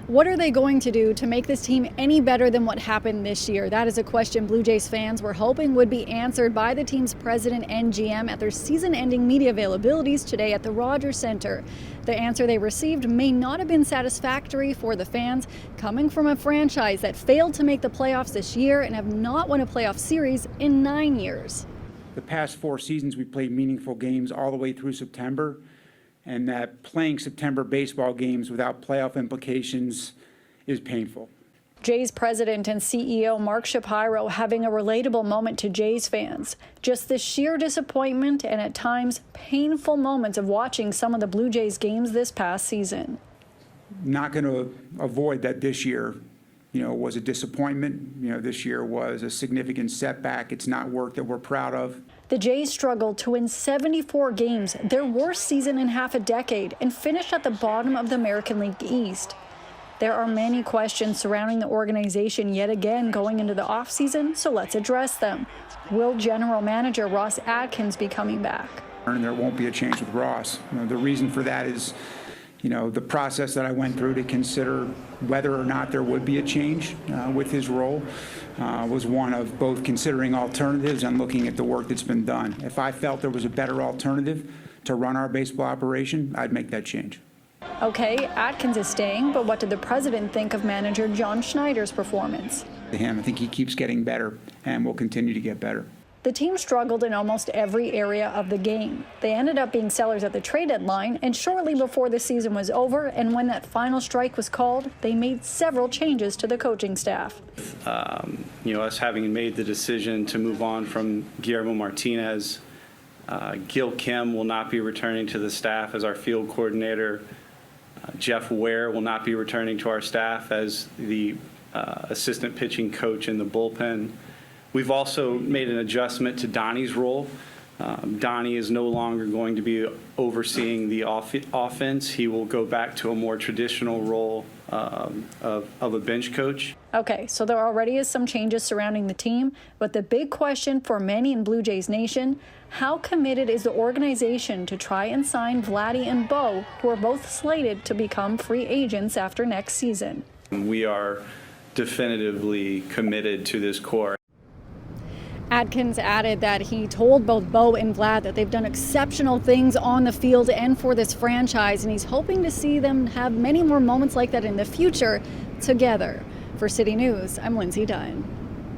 What are they going to do to make this team any better than what happened this year? That is a question Blue Jays fans were hoping would be answered by the team's president and GM at their season-ending media availabilities today at the Rogers Center. The answer they received may not have been satisfactory for the fans, coming from a franchise that failed to make the playoffs this year and have not won a playoff series in 9 years. The past 4 seasons, we played meaningful games all the way through September, and that playing September baseball games without playoff implications is painful. Jays president and CEO Mark Shapiro having a relatable moment to Jays fans. Just the sheer disappointment and at times painful moments of watching some of the Blue Jays games this past season. Not going to avoid that this year, was a disappointment. This year was a significant setback. It's not work that we're proud of. The Jays struggled to win 74 games, their worst season in half a decade, and finished at the bottom of the American League East. There are many questions surrounding the organization yet again going into the offseason, so let's address them. Will General Manager Ross Atkins be coming back? And there won't be a change with Ross. The reason for that is, the process that I went through to consider whether or not there would be a change with his role was one of both considering alternatives and looking at the work that's been done. If I felt there was a better alternative to run our baseball operation, I'd make that change. Okay, Atkins is staying, but what did the president think of manager John Schneider's performance? I think he keeps getting better and will continue to get better. The team struggled in almost every area of the game. They ended up being sellers at the trade deadline, and shortly before the season was over and when that final strike was called, they made several changes to the coaching staff. Us having made the decision to move on from Guillermo Martinez, Gil Kim will not be returning to the staff as our field coordinator. Jeff Ware will not be returning to our staff as the assistant pitching coach in the bullpen. We've also made an adjustment to Donnie's role. Donnie is no longer going to be overseeing the offense. He will go back to a more traditional role of a bench coach. Okay, so there already is some changes surrounding the team, but the big question for many in Blue Jays Nation, how committed is the organization to try and sign Vladdy and Bo, who are both slated to become free agents after next season? We are definitively committed to this core. Atkins added that he told both Bo and Vlad that they've done exceptional things on the field and for this franchise, and he's hoping to see them have many more moments like that in the future together. For City News, I'm Lindsay Dunn.